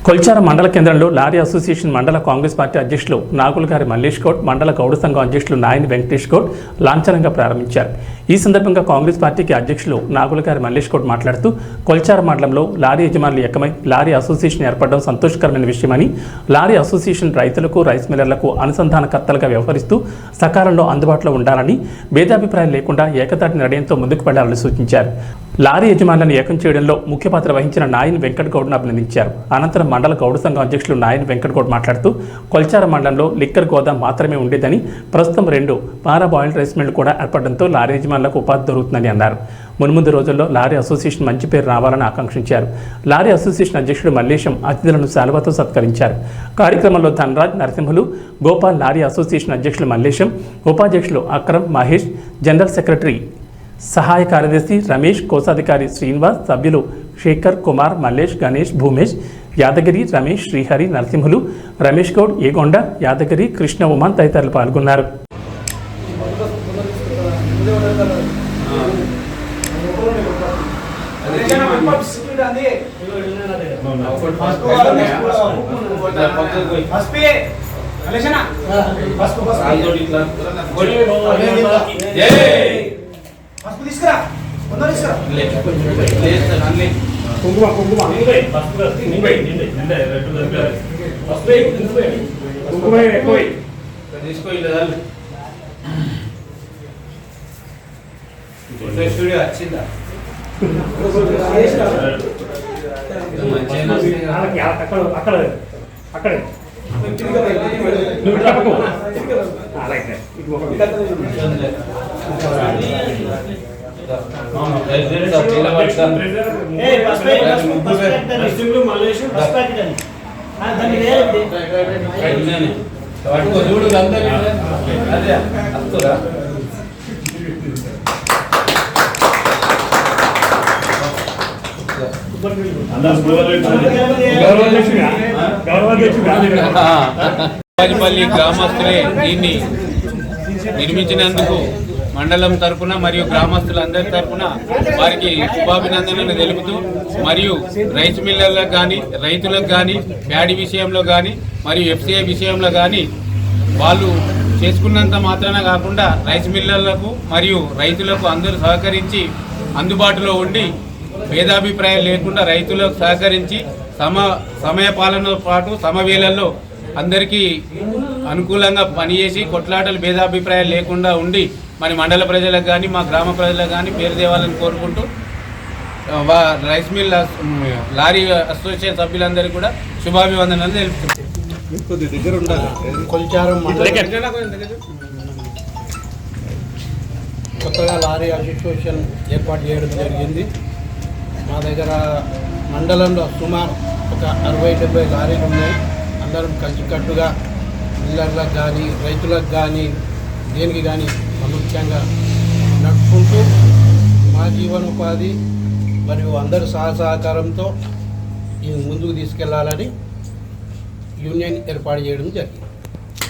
కొల్చారం మండల కేంద్రంలో lorry association మండల కాంగ్రెస్ పార్టీ అధ్యక్షులు నాగులగారి మల్లేష్ గౌడ్, మండల గౌడ సంఘం అధ్యక్షులు నాయని వెంకటేష్ గౌడ్ లాంఛనంగా ప్రారంభించారు. ఈ సందర్భంగా కాంగ్రెస్ పార్టీకి అధ్యక్షులు నాగులగారి మల్లేష్ గౌడ్ మాట్లాడుతూ కొల్చారం మండలంలో లారీ యజమానులు ఏకమై లారీ అసోసియేషన్ ఏర్పడడం సంతోషకరమైన విషయమని, లారీ అసోసియేషన్ రైతులకు, రైస్ మిల్లర్లకు అనుసంధానకర్తలుగా వ్యవహరిస్తూ సకాలంలో అందుబాటులో ఉండాలని, భేదాభిప్రాయాలు లేకుండా ఏకతాటి నిర్ణయంతో ముందుకు వెళ్లాలని సూచించారు. లారీ యజమానులను ఏకం చేయడంలో ముఖ్య పాత్ర వహించిన నాయని వెంకట్ గౌడ్ను అభినందించారు. అనంతరం మండల గౌడ సంఘం అధ్యక్షులు నాయని వెంకట్ గౌడ్ మాట్లాడుతూ కొల్చారం మండలంలో లిక్కర్ గోదాం మాత్రమే ఉండేదని, ప్రస్తుతం 2 పారా బాయిల్డ్ రైస్ మిల్లు కూడా ఏర్పడడంతో లారీ యజమానులకు ఉపాధి దొరుకుతుందని అన్నారు. మున్ముందు రోజుల్లో లారీ అసోసియేషన్ మంచి పేరు రావాలని ఆకాంక్షించారు. లారీ అసోసియేషన్ అధ్యక్షుడు మల్లేశం అతిథులను శాలువాతో సత్కరించారు. కార్యక్రమంలో ధనరాజ్, నరసింహులు, గోపాల్, లారీ అసోసియేషన్ అధ్యక్షులు మల్లేశం, ఉపాధ్యక్షులు అక్రమ్, మహేష్, జనరల్ సెక్రటరీ సహాయ కార్యదర్శి రమేష్, కోశాధికారి శ్రీనివాస్, సభ్యులు శేఖర్, కుమార్, మల్లేష్, గణేష్, భూమేష్, యాదగిరి, రమేష్, శ్రీహరి, నరసింహులు, రమేష్ గౌడ్, ఏగొండ, యాదగిరి, కృష్ణ, ఉమాన్ తదితరులు పాల్గొన్నారు. పల్లి గ్రామస్తులే దీన్ని నిర్మించినందుకు మండలం తరఫున మరియు గ్రామస్తులందరి తరఫున వారికి శుభాభినందనలు తెలుపుతూ, మరియు రైస్ మిల్లర్లకు కానీ, రైతులకు కానీ, ప్యాడీ విషయంలో కానీ మరియు ఎఫ్సిఐ విషయంలో కానీ వాళ్ళు చేసుకున్నంత మాత్రాన కాకుండా రైస్ మిల్లర్లకు మరియు రైతులకు అందరూ సహకరించి అందుబాటులో ఉండి, భేదాభిప్రాయాలు లేకుండా రైతులకు సహకరించి సమయపాలనతో పాటు సమవేళల్లో అందరికీ అనుకూలంగా పనిచేసి కొట్లాటలు భేదాభిప్రాయాలు లేకుండా ఉండి మరి మండల ప్రజలకు కానీ మా గ్రామ ప్రజలకు కానీ పేరు తేవాలని కోరుకుంటూ రైస్ మిల్ లారీ అసోసియేషన్ సభ్యులందరికీ కూడా శుభాభివందనలు తెలుపుతున్నాం. కొత్తగా లారీ అసోసియేషన్ ఏర్పాటు చేయడం జరిగింది. మా దగ్గర మండలంలో సుమారు ఒక 60-70 లారీలు ఉన్నాయి. అందరం కలిసికట్టుగా మిల్లర్లకు కానీ, రైతులకు కానీ, దేనికి కానీ ముఖ్యంగా నడుపుకుంటూ మా జీవనోపాధి మరియు అందరి సహకారంతో ముందుకు తీసుకెళ్లాలని యూనియన్ ఏర్పాటు చేయడం జరిగింది.